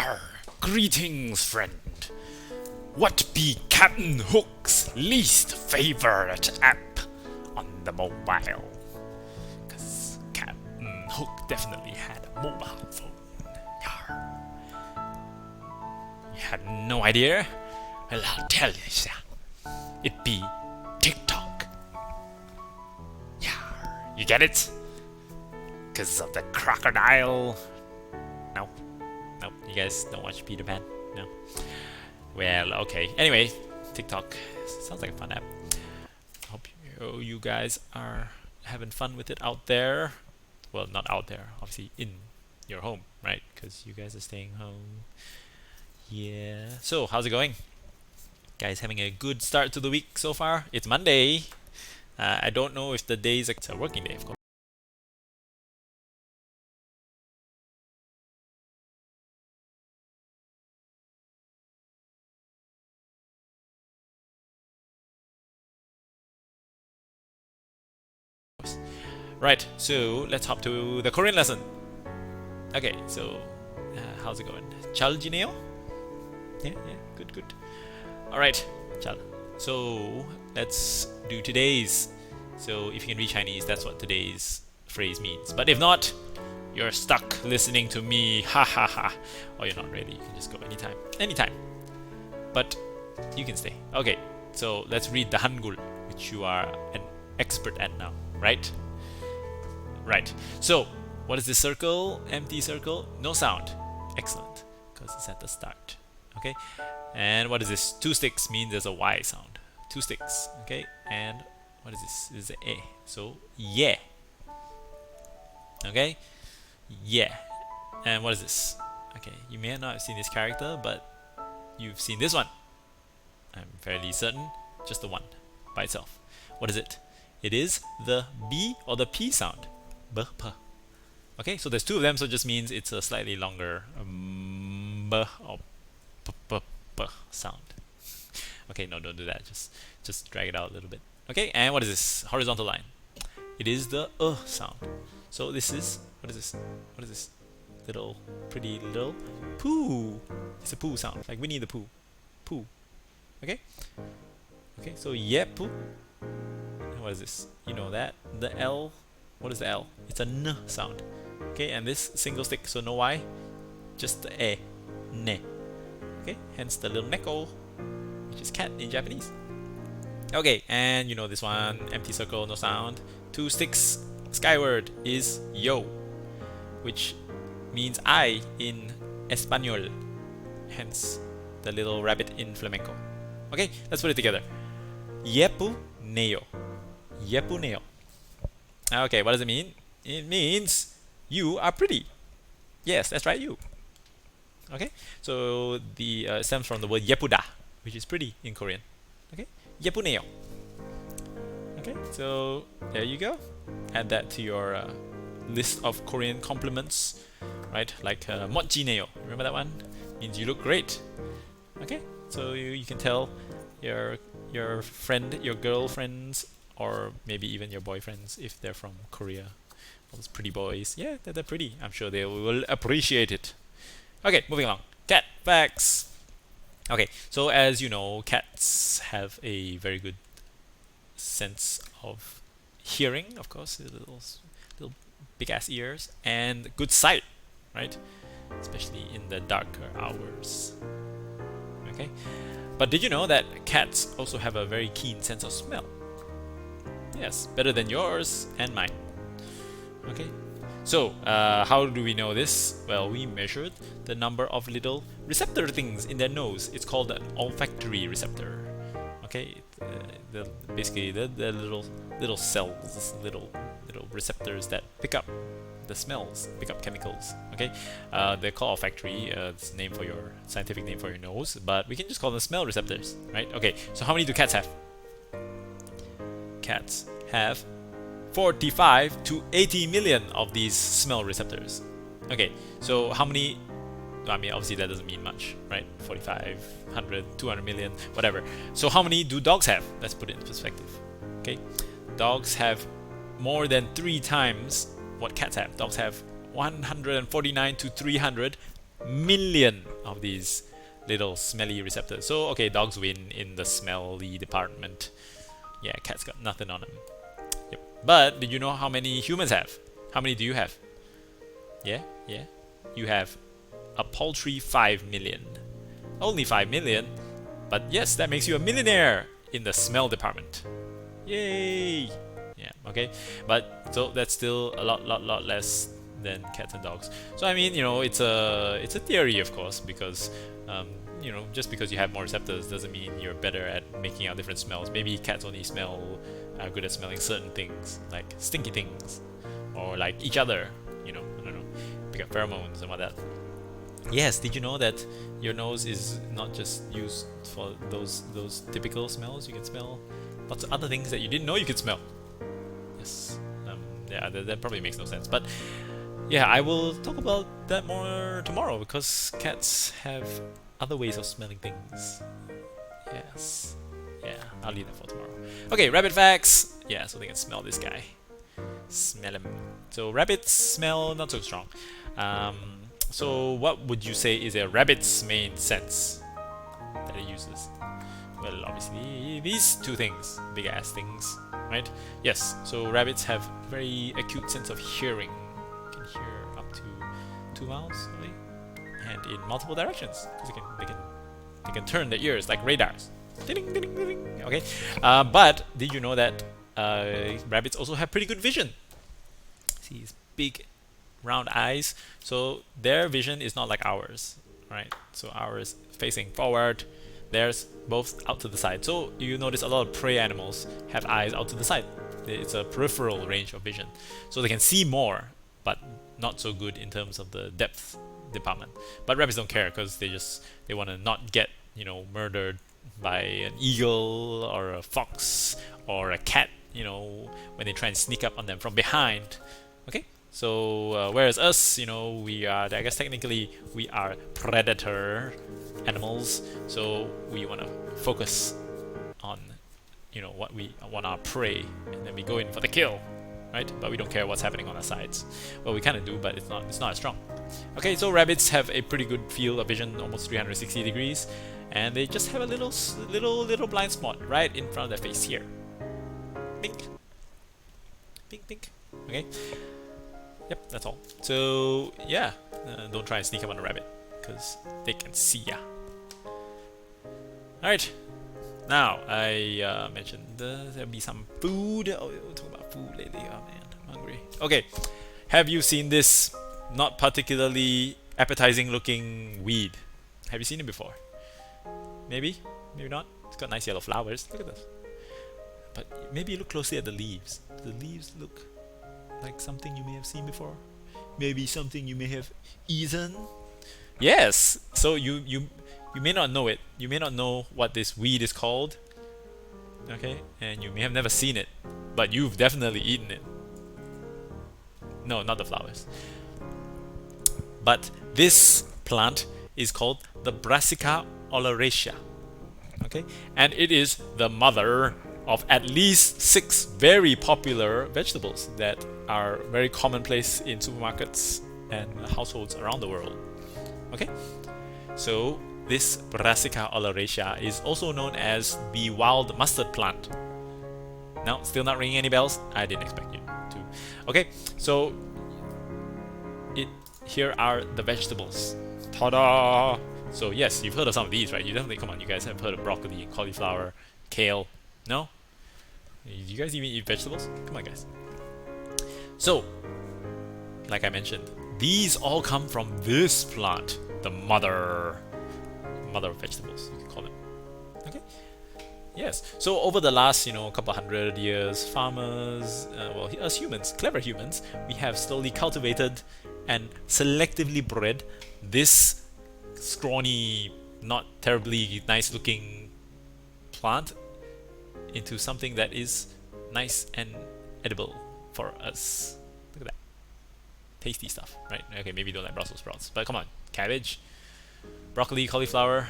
Arr, greetings, friend. What be Captain Hook's least favorite app on the mobile? Because Captain Hook definitely had a mobile phone. Yarr. You had no idea? Well, I'll tell you, sir. It be TikTok. Yarr. You get it? Because of the crocodile. No. Nope. You guys don't watch Peter Pan? No. Well, okay. Anyway, TikTok sounds like a fun app. Hope you guys are having fun with it out there. Well, not out there, obviously in your home, right? Because you guys are staying home. Yeah. So, how's it going? Guys having a good start to the week so far? It's Monday. I don't know if the day is a working day, of course. Right, so let's hop to the Korean lesson. Okay, so how's it going? 잘 지내요? Yeah, good. Alright, 잘. So let's do today's. So if you can read Chinese, that's what today's phrase means. But if not, you're stuck listening to me. Ha ha ha. Or you're not really. You can just go anytime. Anytime. But you can stay. Okay, so let's read the Hangul, which you are an expert at now, right? Right. So, what is this circle? Empty circle? No sound. Excellent. Because it's at the start. Okay. And what is this? Two sticks means there's a Y sound. Two sticks. Okay. And what is this? This is a A. So, yeah. Okay. Yeah. And what is this? Okay. You may not have seen this character, but you've seen this one. I'm fairly certain. Just the one by itself. What is it? It is the B or the P sound. B, P. Okay, so there's two of them, so it just means it's a slightly longer B or P sound. Okay, no, don't do that. Just drag it out a little bit. Okay, and what is this? Horizontal line. It is the sound. So this is, what is this? What is this? Little, pretty little poo. It's a poo sound, like Winnie the Pooh. Poo. Okay? Okay, so yeah, poo. And what is this? You know that. The L. What is the L? It's a N sound. Okay, and this single stick, so no Y, just the E. Ne. Okay, hence the little neko, which is cat in Japanese. Okay, and you know this one, empty circle, no sound. Two sticks skyward is yo, which means I in Espanol, hence the little rabbit in flamenco. Okay, let's put it together. Yepu neo. Yepu neo. Okay, what does it mean? It means you are pretty. Yes, that's right, you. Okay, so the stems from the word yepuda, which is pretty in Korean. Okay, yepuneo. Okay, so there you go. Add that to your list of Korean compliments, right? Like 멋지네요. Remember that one? Means you look great. Okay, so you can tell your friend, your girlfriends, or maybe even your boyfriends if they're from Korea. All those pretty boys. Yeah, they're pretty. I'm sure they will appreciate it. Okay, moving along. Cat facts. Okay, so as you know, cats have a very good sense of hearing, of course, little big ass ears, and good sight, right? Especially in the darker hours. Okay, but did you know that cats also have a very keen sense of smell? Yes, better than yours and mine. Okay, so how do we know this? Well, we measured the number of little receptor things in their nose. It's called an olfactory receptor. Okay, basically the little cells, little receptors that pick up the smells, pick up chemicals. Okay, they're called olfactory. It's name for your scientific name for your nose, but we can just call them smell receptors, right? Okay, so how many do cats have? Cats have 45 to 80 million of these smell receptors. Okay, so how many? I mean, obviously that doesn't mean much, right? 45, 100, 200 million, whatever. So how many do dogs have? Let's put it in perspective. Okay, dogs have more than 3 times what cats have. Dogs have 149 to 300 million of these little smelly receptors. So okay, dogs win in the smelly department. Yeah, cats got nothing on them. Yep. But did you know how many humans have? How many do you have? Yeah, yeah. You have a paltry 5 million. Only 5 million, but yes, that makes you a millionaire in the smell department. Yay! Yeah, okay. But so that's still a lot less than cats and dogs. So I mean, it's a theory, of course, because just because you have more receptors doesn't mean you're better at making out different smells. Maybe cats only are good at smelling certain things, like stinky things, or like each other. I don't know, pick up pheromones and all that. Yes, did you know that your nose is not just used for those typical smells? You can smell lots of other things that you didn't know you could smell. Yes. Yeah, that probably makes no sense. But yeah, I will talk about that more tomorrow because cats have other ways of smelling things. Yes. Yeah, I'll leave that for tomorrow. Okay, rabbit facts. Yeah, so they can smell this guy. Smell him. So rabbits smell not so strong. So what would you say is a rabbit's main sense that it uses? Well, obviously these two things, big ass things, right? Yes. So rabbits have very acute sense of hearing. You can hear up to 2 miles away, and in multiple directions because they can turn their ears like radars. Ding, ding, ding, ding. Okay. But did you know that rabbits also have pretty good vision? See these big round eyes, so their vision is not like ours, right? So ours facing forward, theirs both out to the side. So you notice a lot of prey animals have eyes out to the side. It's a peripheral range of vision, so they can see more, but not so good in terms of the depth department. But rabbits don't care because they want to not get murdered by an eagle or a fox or a cat, when they try and sneak up on them from behind. Okay. So whereas us, we are, I guess technically we are predator animals, so we want to focus on what we want our prey, and then we go in for the kill, right? But we don't care what's happening on our sides. Well, we kind of do, but it's not as strong. Okay, so rabbits have a pretty good field of vision, almost 360 degrees, and they just have a little blind spot right in front of their face here. Bink, bink, bink. Okay. Yep, that's all. So yeah, don't try and sneak up on a rabbit because they can see ya. Alright, now I mentioned there'll be some food. Oh, we'll talk about food lately. Oh man, I'm hungry. Okay, have you seen this not particularly appetizing looking weed? Have you seen it before? Maybe, maybe not. It's got nice yellow flowers. Look at this. But maybe look closely at the leaves. The leaves look like something you may have seen before. Maybe something you may have eaten. Yes. So you may not know it. You may not know what this weed is called. Okay, and you may have never seen it, but you've definitely eaten it. No, not the flowers. But this plant is called the Brassica Oleracea. Okay, and it is the mother of at least 6 very popular vegetables that are very commonplace in supermarkets and households around the world. Okay, so this Brassica Oleracea is also known as the wild mustard plant. Now, still not ringing any bells? I didn't expect you to. Okay, so here are the vegetables. Ta-da! So yes, you've heard of some of these, right? You definitely, come on, you guys have heard of broccoli, cauliflower, kale. No? You guys even eat vegetables? Come on, guys. So, like I mentioned, these all come from this plant, the mother of vegetables, you could call it. Okay. Yes. So over the last, couple hundred years, farmers, us humans, clever humans, we have slowly cultivated and selectively bred this scrawny, not terribly nice-looking plant into something that is nice and edible for us. Look at that. Tasty stuff, right? Okay, maybe you don't like Brussels sprouts, but come on, cabbage, broccoli, cauliflower,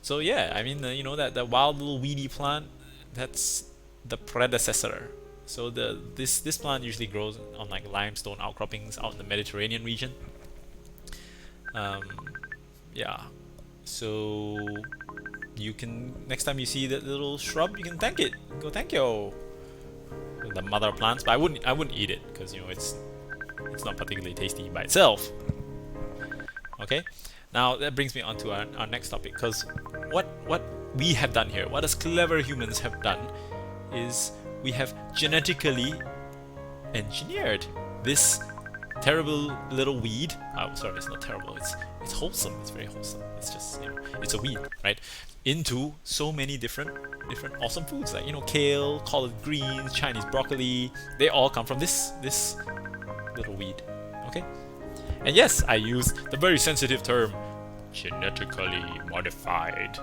So yeah, I mean, that wild little weedy plant, that's the predecessor. So this plant usually grows on like limestone outcroppings out in the Mediterranean region. Yeah. So you can, next time you see that little shrub, you can thank it. Go thank you, the mother of plants. But I wouldn't eat it because it's not particularly tasty by itself. Okay. Now that brings me on to our next topic, because what we have done here, what us clever humans have done, is we have genetically engineered this terrible little weed. Oh, sorry, it's not terrible. It's wholesome. It's very wholesome. It's just, it's a weed, right? Into so many different awesome foods, like kale, collard greens, Chinese broccoli. They all come from this little weed. Okay. And yes, I use the very sensitive term genetically modified.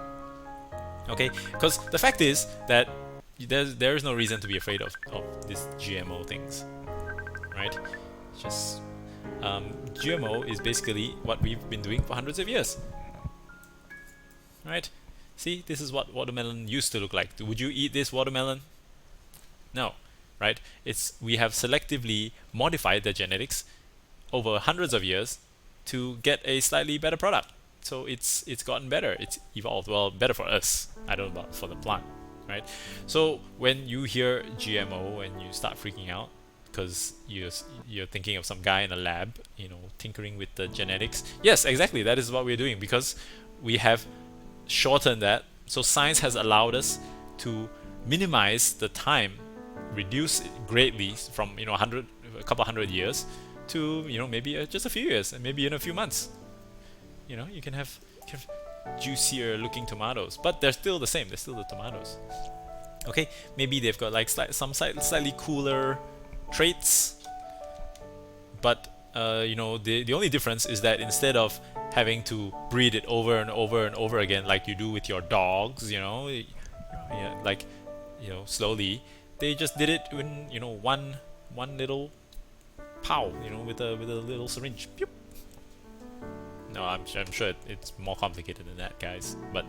Okay, because the fact is that there is no reason to be afraid of these GMO things, right? Just GMO is basically what we've been doing for hundreds of years, right? See, this is what watermelon used to look like. Would you eat this watermelon? No, right? We have selectively modified the genetics over hundreds of years to get a slightly better product. So it's gotten better. It's evolved. Well, better for us. I don't know about for the plant, right? So when you hear GMO and you start freaking out because you're thinking of some guy in a lab, tinkering with the genetics. Yes, exactly. That is what we're doing, because we have shortened that. So science has allowed us to minimize the time, reduce it greatly from a couple hundred years to maybe just a few years, and maybe in a few months. You can have juicier looking tomatoes, but they're still the same. They're still the tomatoes. Okay, maybe they've got like some slightly cooler traits, but the only difference is that instead of having to breed it over and over and over again like you do with your dogs, slowly, they just did it in one little pow, with a little syringe. Pew. No, I'm sure it's more complicated than that, guys. But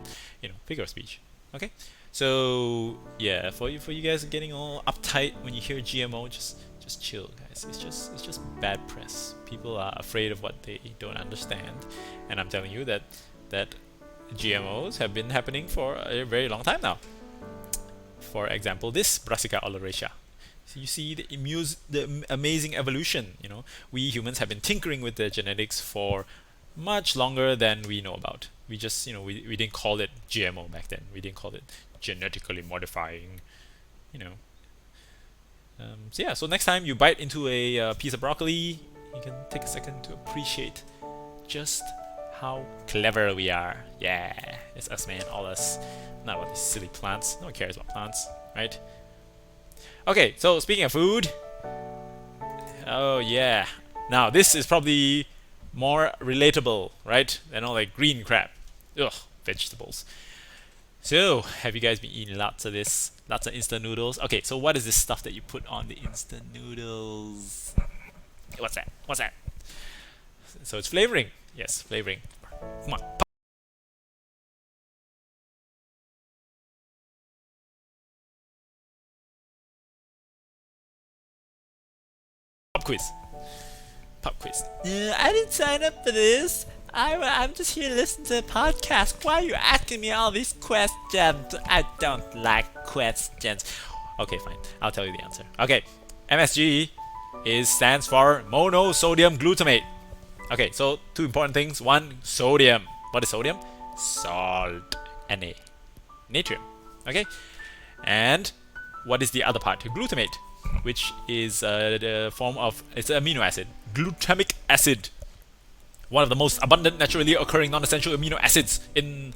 figure of speech. Okay, so yeah, for you guys getting all uptight when you hear GMO, just chill, guys. It's just bad press. People are afraid of what they don't understand, and I'm telling you that GMOs have been happening for a very long time now. For example, this Brassica Oleracea. So you see the amazing evolution. We humans have been tinkering with the genetics for much longer than we know about. We just, we didn't call it GMO back then. We didn't call it genetically modifying, So yeah, so next time you bite into a piece of broccoli, you can take a second to appreciate just how clever we are. Yeah, it's us, man, all us. Not about these silly plants. No one cares about plants, right? Okay, so speaking of food, oh yeah. Now this is probably more relatable, right? Than all like green crap. Ugh, vegetables. So, have you guys been eating lots of this? Lots of instant noodles? Okay, so what is this stuff that you put on the instant noodles? What's that? What's that? So it's flavoring. Yes, flavoring. Come on. Pop quiz. Pop quiz. I didn't sign up for this. I'm just here to listen to the podcast. Why are you asking me all these questions? I don't like questions. Okay, fine. I'll tell you the answer. Okay, MSG stands for monosodium glutamate. Okay, so two important things. One, sodium. What is sodium? Salt. Na. Natrium. Okay, and what is the other part? Glutamate, which is the form of, it's an amino acid. Glutamic acid. One of the most abundant naturally occurring non-essential amino acids in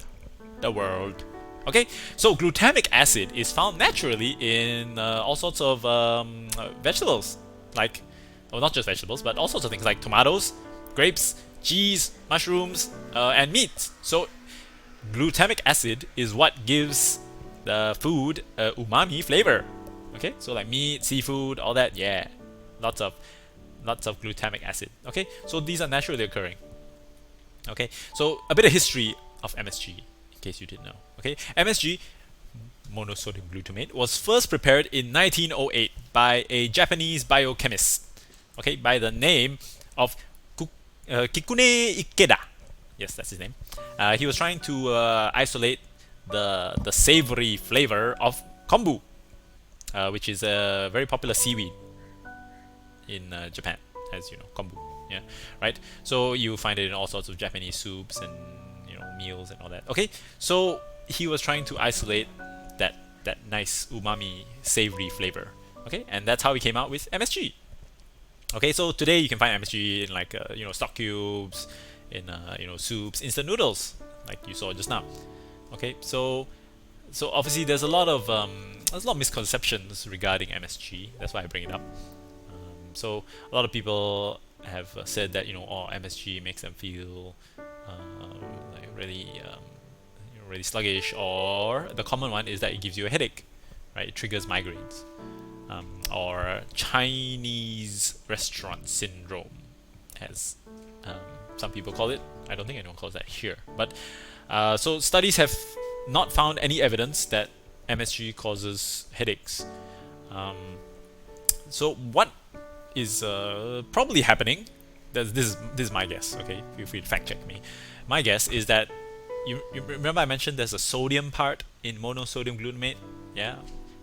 the world. Okay, so glutamic acid is found naturally in all sorts of vegetables, like, well, not just vegetables, but all sorts of things like tomatoes, grapes, cheese, mushrooms, and meat. So glutamic acid is what gives the food umami flavor. Okay, so like meat, seafood, all that, yeah, lots of glutamic acid. Okay, so these are naturally occurring. Okay, so a bit of history of MSG, in case you didn't know. Okay, MSG, monosodium glutamate, was first prepared in 1908 by a Japanese biochemist, okay, by the name of Kikune Ikeda. Yes, that's his name. He was trying to isolate the savory flavor of kombu, which is a very popular seaweed in Japan, as you know, kombu. Yeah, right. So you find it in all sorts of Japanese soups and meals and all that. Okay, so he was trying to isolate that nice umami savory flavor. Okay, and that's how he came out with MSG. Okay, so today you can find MSG in like stock cubes, in soups, instant noodles, like you saw just now. Okay, so obviously there's a lot of misconceptions regarding MSG. That's why I bring it up. So a lot of people have said that MSG makes them feel like really sluggish, or the common one is that it gives you a headache, right? It triggers migraines, or Chinese restaurant syndrome, as some people call it. I don't think anyone calls that here, but so studies have not found any evidence that MSG causes headaches. So what is probably happening? This is my guess. Okay, feel free to fact check me. My guess is that you remember I mentioned there's a sodium part in monosodium glutamate. Yeah,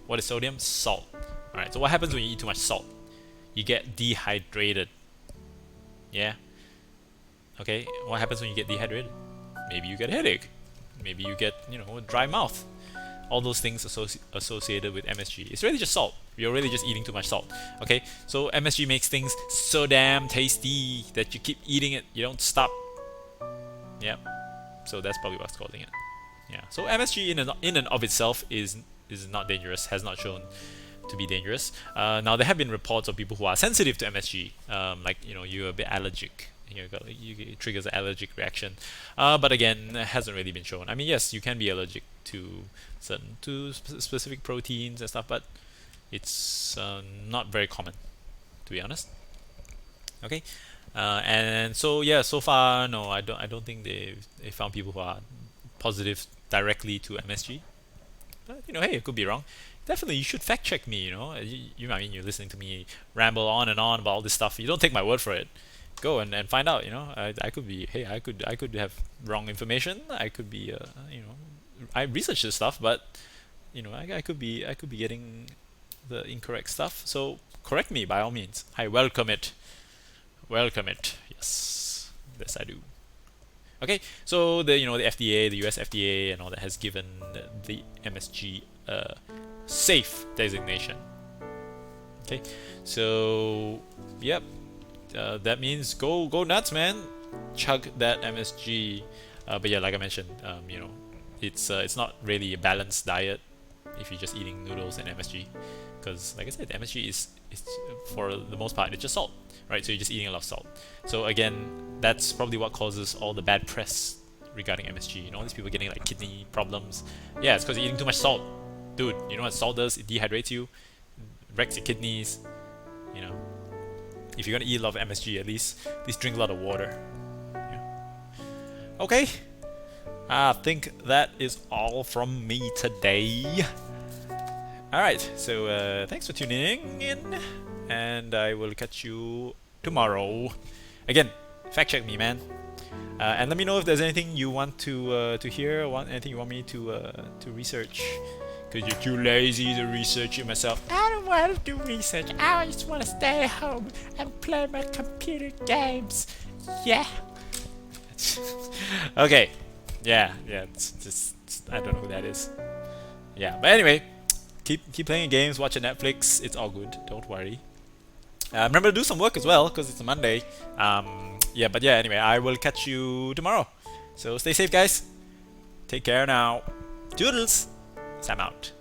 what is sodium? Salt. All right. So what happens when you eat too much salt? You get dehydrated. Yeah. Okay. What happens when you get dehydrated? Maybe you get a headache. Maybe you get a dry mouth. All those things associated with MSG. It's really just salt. You're really just eating too much salt. Okay, so MSG makes things so damn tasty that you keep eating it. You don't stop. Yeah, so that's probably what's causing it. Yeah, so MSG in and of itself is not dangerous. Has not shown to be dangerous. Now there have been reports of people who are sensitive to MSG, like you're a bit allergic. It triggers an allergic reaction, but again, it hasn't really been shown. I mean, yes, you can be allergic to specific proteins and stuff, but it's not very common, to be honest. Okay, and so yeah, so far no, I don't think they found people who are positive directly to MSG. But hey, it could be wrong. Definitely, you should fact check me. I mean, you're listening to me ramble on and on about all this stuff. You don't take my word for it. Go and find out. I could be. Hey, I could have wrong information. I could be. I researched this stuff, but I could be getting the incorrect stuff. So correct me by all means. I welcome it. Welcome it. Yes, I do. Okay, so the FDA, the US FDA, and all that has given the MSG safe designation. Okay, so yep, that means go nuts, man. Chug that MSG. But yeah, like I mentioned, it's not really a balanced diet if you're just eating noodles and MSG, because like I said, MSG is for the most part it's just salt, right? So you're just eating a lot of salt. So again, that's probably what causes all the bad press regarding MSG. All these people getting like kidney problems. Yeah, it's because you're eating too much salt, dude. You know what salt does? It dehydrates you, wrecks your kidneys. If you're gonna eat a lot of MSG, at least drink a lot of water. Yeah. Okay. I think that is all from me today. Alright, so thanks for tuning in, and I will catch you tomorrow. Again, fact check me, man. And let me know if there's anything you want to hear, anything you want me to research. Because you're too lazy to research it myself. I don't want to do research. I just want to stay home and play my computer games. Yeah. Okay. Yeah. It's just I don't know who that is. Yeah, but anyway, keep playing games, watching Netflix. It's all good. Don't worry. Remember to do some work as well, because it's a Monday. Anyway, I will catch you tomorrow. So stay safe, guys. Take care now. Doodles. Sam out.